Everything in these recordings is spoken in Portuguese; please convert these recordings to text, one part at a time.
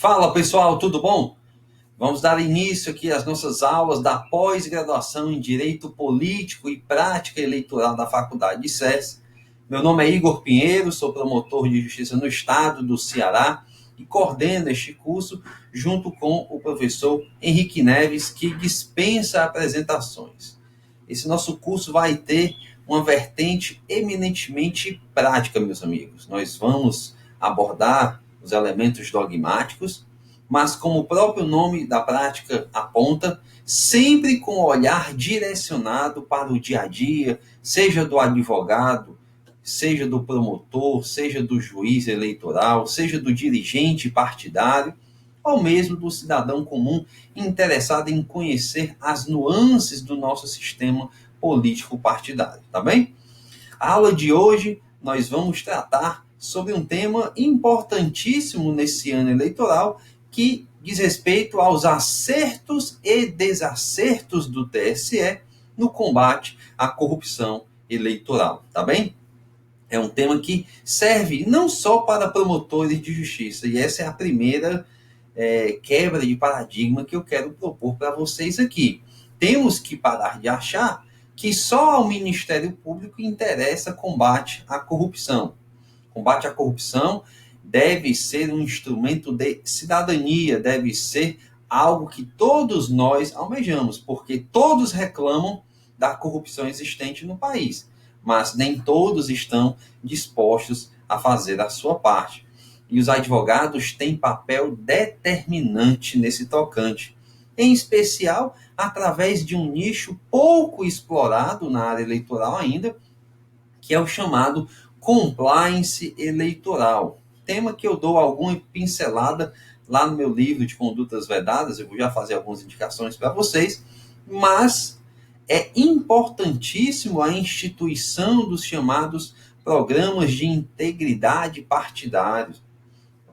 Fala pessoal, tudo bom? Vamos dar início aqui às nossas aulas da pós-graduação em Direito Político e Prática Eleitoral da Faculdade de SES. Meu nome é Igor Pinheiro, sou promotor de Justiça no Estado do Ceará e coordeno este curso junto com o professor Henrique Neves, que dispensa apresentações. Esse nosso curso vai ter uma vertente eminentemente prática, meus amigos. Nós vamos abordar os elementos dogmáticos, mas como o próprio nome da prática aponta, sempre com o olhar direcionado para o dia a dia, seja do advogado, seja do promotor, seja do juiz eleitoral, seja do dirigente partidário, ou mesmo do cidadão comum interessado em conhecer as nuances do nosso sistema político partidário, tá bem? A aula de hoje nós vamos tratar sobre um tema importantíssimo nesse ano eleitoral, que diz respeito aos acertos e desacertos do TSE no combate à corrupção eleitoral, tá bem? É um tema que serve não só para promotores de justiça, e essa é a primeira quebra de paradigma que eu quero propor para vocês aqui. Temos que parar de achar que só ao Ministério Público interessa combate à corrupção. Combate à corrupção deve ser um instrumento de cidadania, deve ser algo que todos nós almejamos, porque todos reclamam da corrupção existente no país, mas nem todos estão dispostos a fazer a sua parte. E os advogados têm papel determinante nesse tocante, em especial através de um nicho pouco explorado na área eleitoral ainda, que é o chamado compliance eleitoral. Tema que eu dou alguma pincelada lá no meu livro de condutas vedadas, eu vou já fazer algumas indicações para vocês, mas é importantíssimo a instituição dos chamados programas de integridade partidários,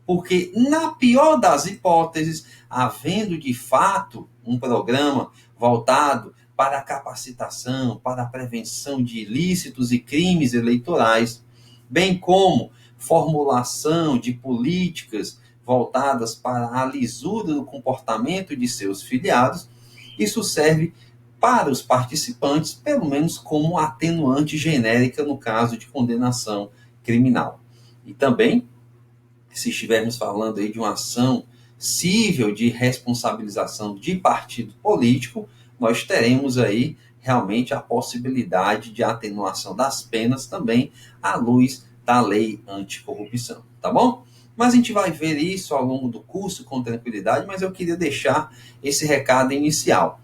porque, na pior das hipóteses, havendo de fato um programa voltado para a capacitação, para a prevenção de ilícitos e crimes eleitorais, bem como formulação de políticas voltadas para a lisura do comportamento de seus filiados, isso serve para os participantes, pelo menos como atenuante genérica no caso de condenação criminal. E também, se estivermos falando aí de uma ação cível de responsabilização de partido político, nós teremos aí realmente a possibilidade de atenuação das penas também à luz da lei anticorrupção, tá bom? Mas a gente vai ver isso ao longo do curso com tranquilidade, mas eu queria deixar esse recado inicial.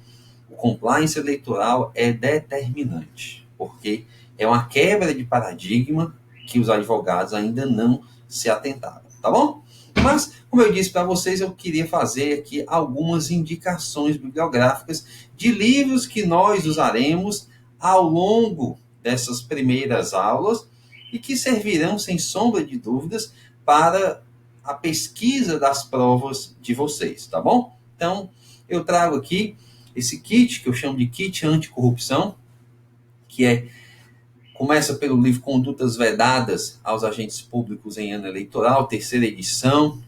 O compliance eleitoral é determinante, porque é uma quebra de paradigma que os advogados ainda não se atentaram, tá bom? Mas, como eu disse para vocês, eu queria fazer aqui algumas indicações bibliográficas de livros que nós usaremos ao longo dessas primeiras aulas e que servirão, sem sombra de dúvidas, para a pesquisa das provas de vocês, tá bom? Então, eu trago aqui esse kit, que eu chamo de kit anticorrupção, que começa pelo livro Condutas Vedadas aos Agentes Públicos em Ano Eleitoral, terceira edição,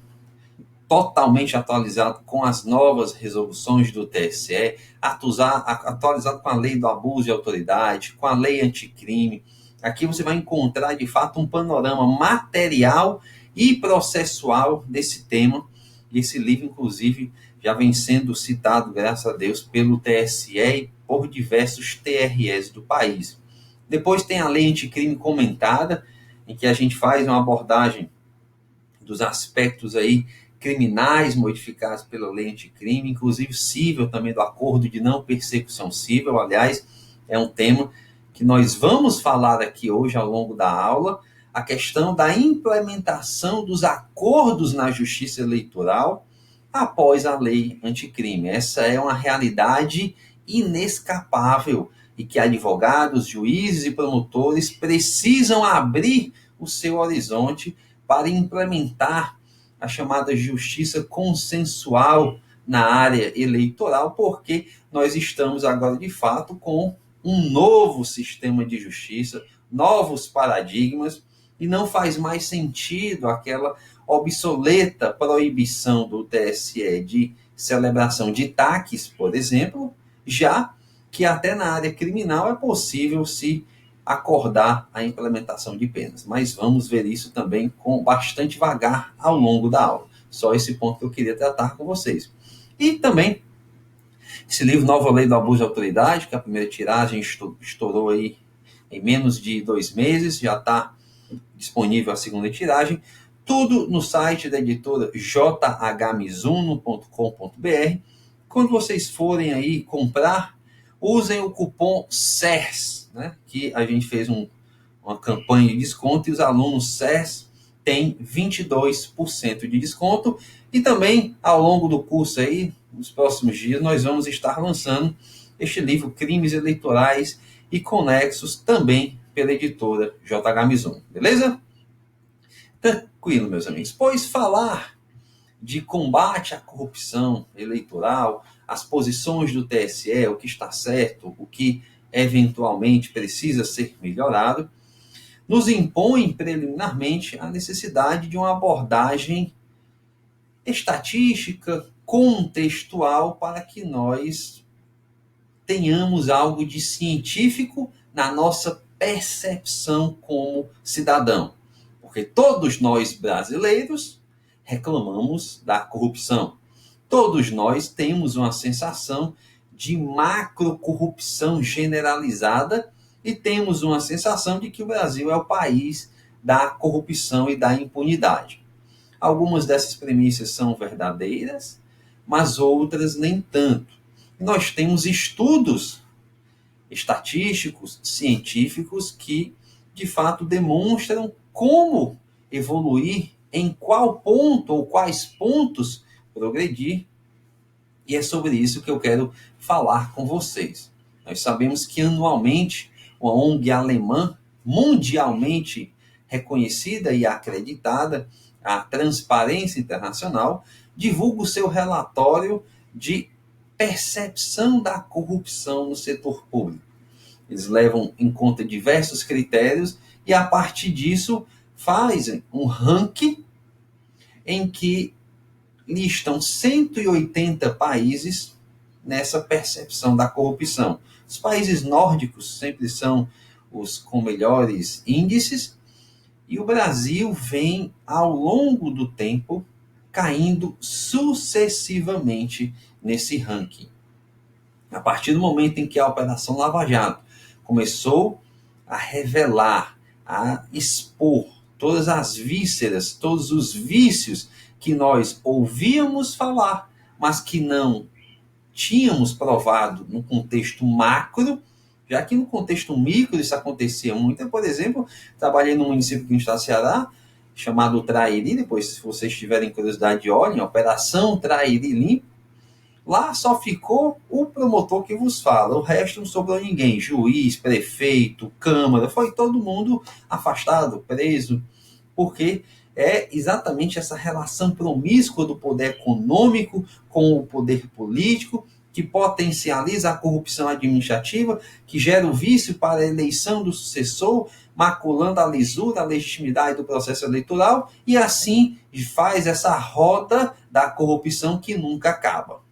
totalmente atualizado com as novas resoluções do TSE, atualizado com a lei do abuso de autoridade, com a lei anticrime. Aqui você vai encontrar, de fato, um panorama material e processual desse tema. E esse livro, inclusive, já vem sendo citado, graças a Deus, pelo TSE e por diversos TREs do país. Depois tem a lei anticrime comentada, em que a gente faz uma abordagem dos aspectos aí criminais modificados pela lei anticrime, inclusive cível também, do acordo de não persecução cível. Aliás, é um tema que nós vamos falar aqui hoje ao longo da aula, a questão da implementação dos acordos na justiça eleitoral após a lei anticrime. Essa é uma realidade inescapável e que advogados, juízes e promotores precisam abrir o seu horizonte para implementar a chamada justiça consensual na área eleitoral, porque nós estamos agora, de fato, com um novo sistema de justiça, novos paradigmas, e não faz mais sentido aquela obsoleta proibição do TSE de celebração de TACs, por exemplo, já que até na área criminal é possível se acordar a implementação de penas. Mas vamos ver isso também com bastante vagar ao longo da aula. Só esse ponto que eu queria tratar com vocês. E também esse livro, Nova Lei do Abuso de Autoridade, que a primeira tiragem estourou aí em menos de 2 meses, já está disponível a segunda tiragem, tudo no site da editora jhmizuno.com.br. Quando vocês forem aí comprar, usem o cupom SERS, né, que a gente fez uma campanha de desconto e os alunos SERS têm 22% de desconto. E também, ao longo do curso aí, nos próximos dias, nós vamos estar lançando este livro, Crimes Eleitorais e Conexos, também pela editora JH Mizuno. Beleza? Tranquilo, meus amigos. Pois falar de combate à corrupção eleitoral, as posições do TSE, o que está certo, o que eventualmente precisa ser melhorado, nos impõe preliminarmente a necessidade de uma abordagem estatística, contextual, para que nós tenhamos algo de científico na nossa percepção como cidadão. Porque todos nós brasileiros reclamamos da corrupção. Todos nós temos uma sensação de macrocorrupção generalizada e temos uma sensação de que o Brasil é o país da corrupção e da impunidade. Algumas dessas premissas são verdadeiras, mas outras nem tanto. Nós temos estudos estatísticos, científicos, que de fato demonstram como evoluir, em qual ponto ou quais pontos progredir, e é sobre isso que eu quero falar com vocês. Nós sabemos que anualmente uma ONG alemã, mundialmente reconhecida e acreditada, a Transparência Internacional, divulga o seu relatório de percepção da corrupção no setor público. Eles levam em conta diversos critérios e, a partir disso, fazem um ranking em que listam 180 países nessa percepção da corrupção. Os países nórdicos sempre são os com melhores índices, e o Brasil vem, ao longo do tempo, caindo sucessivamente nesse ranking. A partir do momento em que a Operação Lava Jato começou a revelar, a expor todas as vísceras, todos os vícios que nós ouvíamos falar, mas que não tínhamos provado no contexto macro, já que no contexto micro isso acontecia muito. Eu, por exemplo, trabalhei num município aqui no estado do Ceará, chamado Trairi. Depois, se vocês tiverem curiosidade, olhem, Operação Trairi Limpo. Lá só ficou o promotor que vos fala, o resto não sobrou ninguém. Juiz, prefeito, câmara, foi todo mundo afastado, preso, porque é exatamente essa relação promíscua do poder econômico com o poder político, que potencializa a corrupção administrativa, que gera o vício para a eleição do sucessor, maculando a lisura, a legitimidade do processo eleitoral, e assim faz essa roda da corrupção que nunca acaba.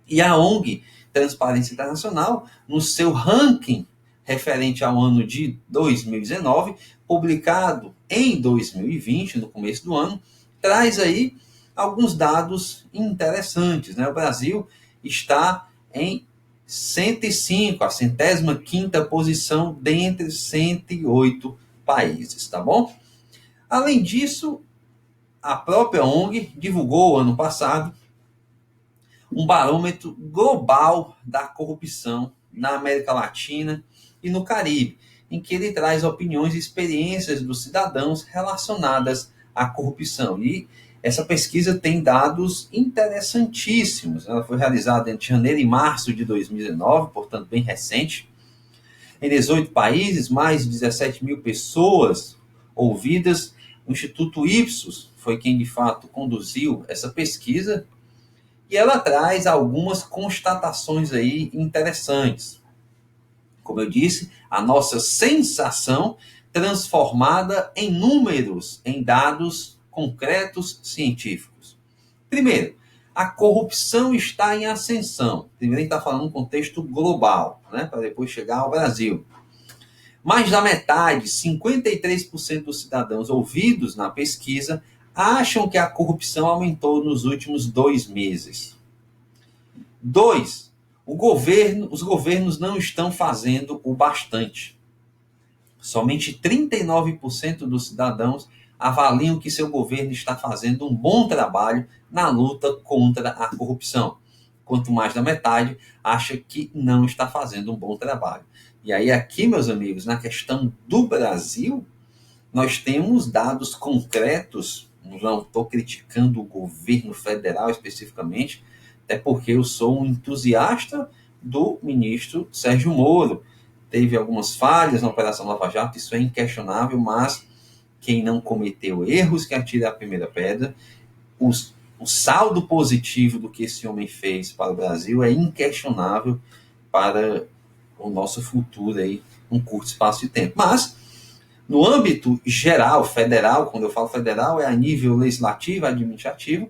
E a ONG Transparência Internacional, no seu ranking referente ao ano de 2019, publicado em 2020, no começo do ano, traz aí alguns dados interessantes, né? O Brasil está em 105, a 105ª posição dentre 108 países, tá bom? Além disso, a própria ONG divulgou ano passado um barômetro global da corrupção na América Latina e no Caribe, em que ele traz opiniões e experiências dos cidadãos relacionadas à corrupção. E essa pesquisa tem dados interessantíssimos. Ela foi realizada entre janeiro e março de 2019, portanto bem recente. Em 18 países, mais de 17 mil pessoas ouvidas. O Instituto Ipsos foi quem de fato conduziu essa pesquisa, e ela traz algumas constatações aí interessantes. Como eu disse, a nossa sensação transformada em números, em dados concretos científicos. Primeiro, a corrupção está em ascensão. Primeiro, a gente está falando um contexto global, né, para depois chegar ao Brasil. Mais da metade, 53% dos cidadãos ouvidos na pesquisa, acham que a corrupção aumentou nos últimos 2 meses. 2. Os governos não estão fazendo o bastante. Somente 39% dos cidadãos avaliam que seu governo está fazendo um bom trabalho na luta contra a corrupção. Quanto mais da metade acha que não está fazendo um bom trabalho. E aí aqui, meus amigos, na questão do Brasil, nós temos dados concretos. Não estou criticando o governo federal especificamente, até porque eu sou um entusiasta do ministro Sérgio Moro. Teve algumas falhas na Operação Lava Jato, isso é inquestionável, mas quem não cometeu erros que atire a primeira pedra. O saldo positivo do que esse homem fez para o Brasil é inquestionável para o nosso futuro aí, num curto espaço de tempo. Mas, no âmbito geral, federal, quando eu falo federal, é a nível legislativo, administrativo,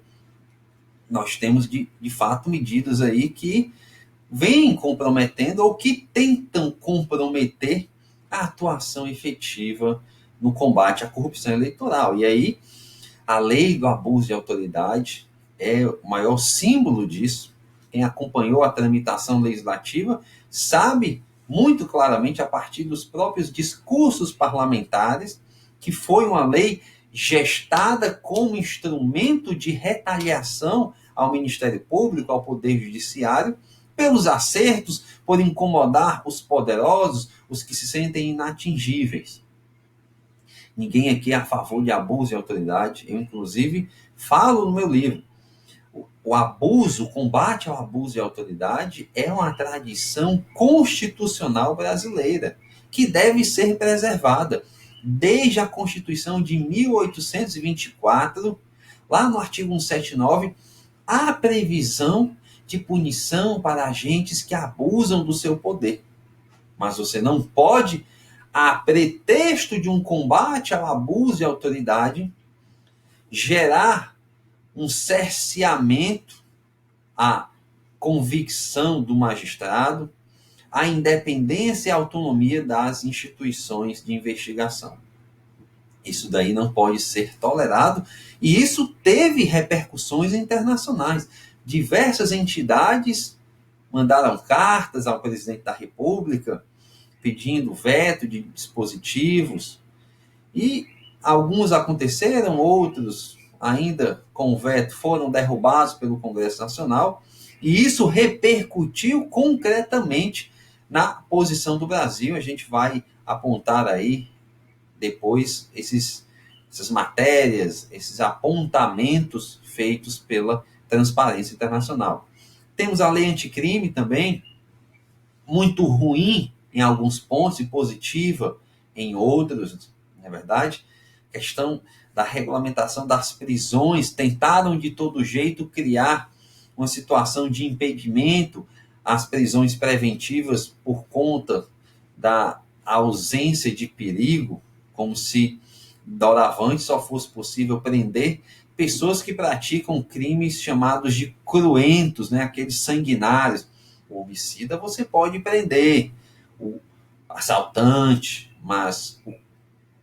nós temos, de fato, medidas aí que vêm comprometendo ou que tentam comprometer a atuação efetiva no combate à corrupção eleitoral. E aí, a lei do abuso de autoridade é o maior símbolo disso. Quem acompanhou a tramitação legislativa sabe muito claramente, a partir dos próprios discursos parlamentares, que foi uma lei gestada como instrumento de retaliação ao Ministério Público, ao Poder Judiciário, pelos acertos, por incomodar os poderosos, os que se sentem inatingíveis. Ninguém aqui é a favor de abuso de autoridade. Eu, inclusive, falo no meu livro. O abuso, o combate ao abuso de autoridade é uma tradição constitucional brasileira que deve ser preservada. Desde a Constituição de 1824, lá no artigo 179, há previsão de punição para agentes que abusam do seu poder. Mas você não pode, a pretexto de um combate ao abuso de autoridade, gerar um cerceamento à convicção do magistrado, à independência e autonomia das instituições de investigação. Isso daí não pode ser tolerado, e isso teve repercussões internacionais. Diversas entidades mandaram cartas ao presidente da República pedindo veto de dispositivos, e alguns aconteceram, outros ainda com veto foram derrubados pelo Congresso Nacional, e isso repercutiu concretamente na posição do Brasil. A gente vai apontar aí depois essas matérias, esses apontamentos feitos pela Transparência Internacional. Temos a lei anticrime também, muito ruim em alguns pontos e positiva em outros, não é verdade? Questão da regulamentação das prisões, tentaram de todo jeito criar uma situação de impedimento às prisões preventivas por conta da ausência de perigo, como se doravante só fosse possível prender pessoas que praticam crimes chamados de cruentos, né? Aqueles sanguinários. O homicida você pode prender, o assaltante, mas o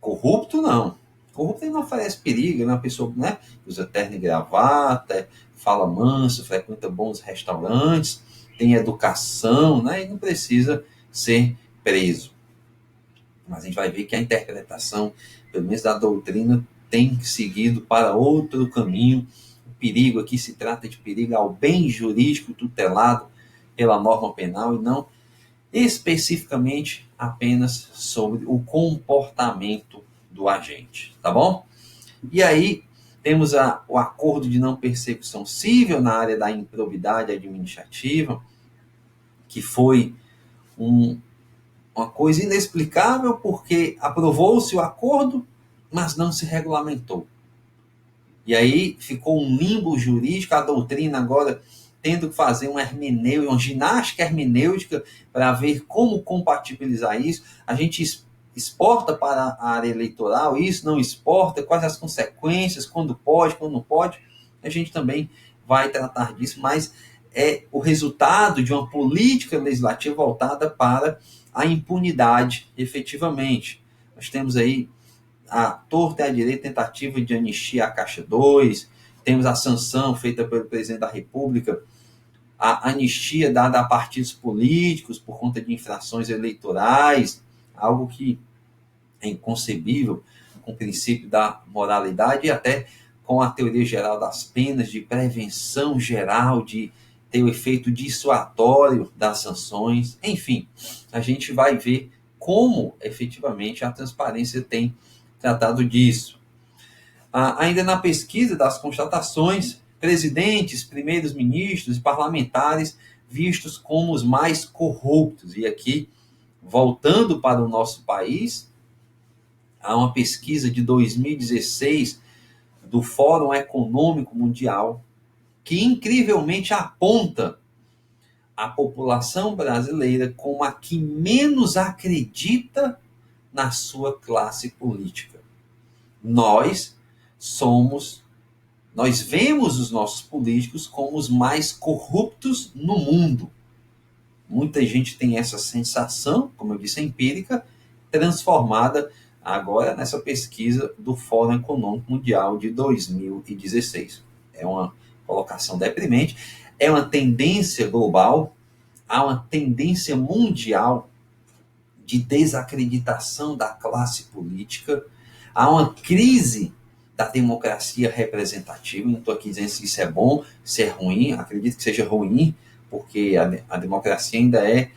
corrupto não. O corrupto não oferece perigo, é uma pessoa, né, que usa terno e gravata, fala manso, frequenta bons restaurantes, tem educação, né, e não precisa ser preso. Mas a gente vai ver que a interpretação, pelo menos da doutrina, tem seguido para outro caminho. O perigo aqui se trata de perigo ao bem jurídico tutelado pela norma penal e não especificamente apenas sobre o comportamento do agente, tá bom? E aí temos o acordo de não persecução civil na área da improbidade administrativa, que foi uma coisa inexplicável, porque aprovou-se o acordo, mas não se regulamentou. E aí ficou um limbo jurídico, a doutrina agora tendo que fazer uma ginástica hermenêutica para ver como compatibilizar isso. A gente exporta para a área eleitoral, isso não exporta, quais as consequências, quando pode, quando não pode, a gente também vai tratar disso, mas é o resultado de uma política legislativa voltada para a impunidade, efetivamente. Nós temos aí a torta e a direita tentativa de anistia a Caixa 2, temos a sanção feita pelo presidente da República, a anistia dada a partidos políticos por conta de infrações eleitorais, algo que é inconcebível com o princípio da moralidade e até com a teoria geral das penas, de prevenção geral, de ter o efeito dissuasório das sanções. Enfim, a gente vai ver como efetivamente a transparência tem tratado disso. Ainda na pesquisa das constatações, presidentes, primeiros ministros e parlamentares vistos como os mais corruptos. E aqui, voltando para o nosso país, há uma pesquisa de 2016 do Fórum Econômico Mundial que incrivelmente aponta a população brasileira como a que menos acredita na sua classe política. Nós vemos os nossos políticos como os mais corruptos no mundo. Muita gente tem essa sensação, como eu disse, empírica, transformada agora nessa pesquisa do Fórum Econômico Mundial de 2016. É uma colocação deprimente, é uma tendência global, há uma tendência mundial de desacreditação da classe política, há uma crise da democracia representativa. Não estou aqui dizendo se isso é bom, se é ruim, acredito que seja ruim, porque a democracia ainda é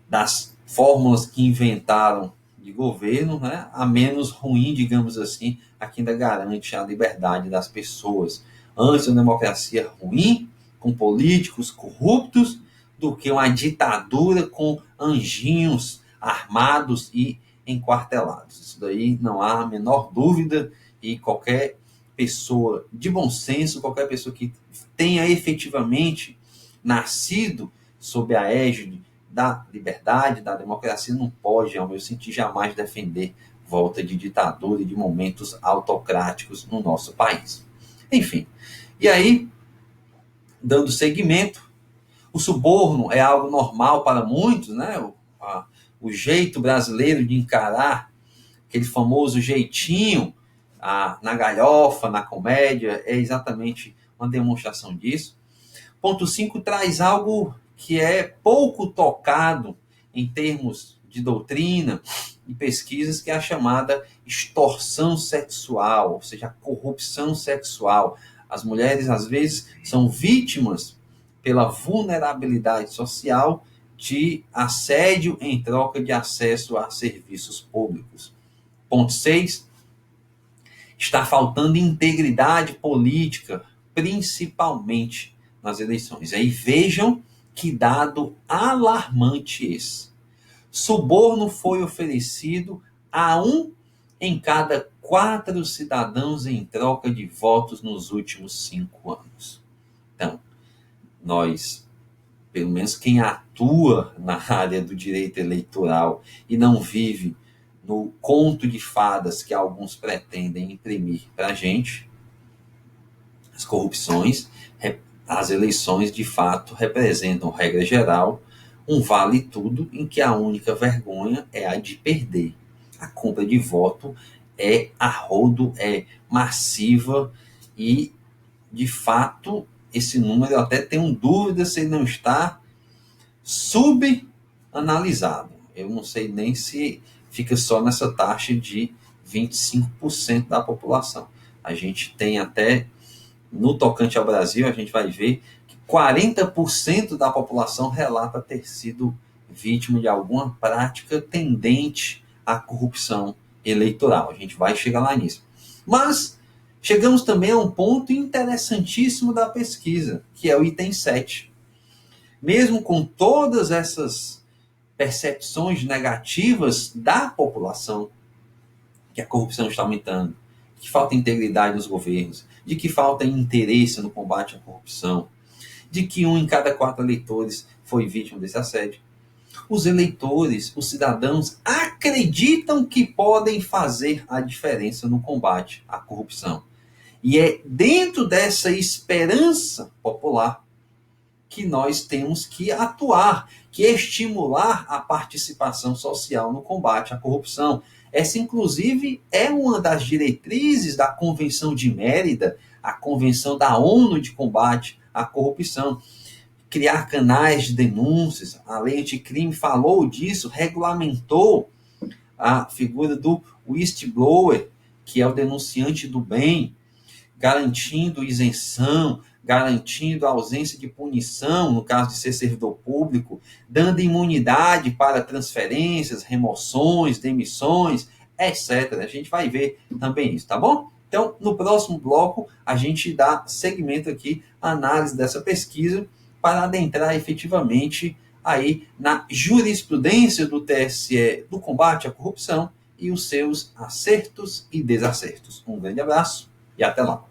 das fórmulas que inventaram de governo, né, a menos ruim, digamos assim, a que ainda garante a liberdade das pessoas. Antes, uma democracia ruim, com políticos corruptos, do que uma ditadura com anjinhos armados e enquartelados. Isso daí não há a menor dúvida, e qualquer pessoa de bom senso, qualquer pessoa que tenha efetivamente nascido sob a égide da liberdade, da democracia, não pode, ao meu sentir, jamais defender volta de ditadura e de momentos autocráticos no nosso país. Enfim, e aí, dando seguimento, o suborno é algo normal para muitos, né? O jeito brasileiro de encarar, aquele famoso jeitinho na galhofa, na comédia, é exatamente uma demonstração disso. Ponto 5 traz algo que é pouco tocado em termos de doutrina e pesquisas, que é a chamada extorsão sexual, ou seja, a corrupção sexual. As mulheres, às vezes, são vítimas, pela vulnerabilidade social, de assédio em troca de acesso a serviços públicos. Ponto 6. Está faltando integridade política, principalmente nas eleições. Aí vejam que dado alarmante esse. Suborno foi oferecido a 1 em cada 4 cidadãos em troca de votos nos últimos 5 anos. Então, nós, pelo menos quem atua na área do direito eleitoral e não vive no conto de fadas que alguns pretendem imprimir para a gente, as corrupções, as eleições de fato representam, regra geral, um vale-tudo em que a única vergonha é a de perder. A compra de voto é a rodo, é massiva e, de fato, esse número eu até tenho dúvida se ele não está subanalisado. Eu não sei nem se fica só nessa taxa de 25% da população. A gente tem até, no tocante ao Brasil, a gente vai ver que 40% da população relata ter sido vítima de alguma prática tendente à corrupção eleitoral. A gente vai chegar lá nisso. Mas chegamos também a um ponto interessantíssimo da pesquisa, que é o item 7. Mesmo com todas essas percepções negativas da população, que a corrupção está aumentando, que falta integridade nos governos, de que falta interesse no combate à corrupção, de que 1 em cada 4 eleitores foi vítima desse assédio, Os eleitores, os cidadãos, acreditam que podem fazer a diferença no combate à corrupção. E é dentro dessa esperança popular que nós temos que atuar, que estimular a participação social no combate à corrupção. Essa, inclusive, é uma das diretrizes da Convenção de Mérida, a Convenção da ONU de Combate à Corrupção. Criar canais de denúncias, a lei anticrime falou disso, regulamentou a figura do whistleblower, que é o denunciante do bem, garantindo isenção, garantindo a ausência de punição, no caso de ser servidor público, dando imunidade para transferências, remoções, demissões, etc. A gente vai ver também isso, tá bom? Então, no próximo bloco, a gente dá seguimento aqui à análise dessa pesquisa para adentrar efetivamente aí na jurisprudência do TSE do combate à corrupção e os seus acertos e desacertos. Um grande abraço e até lá.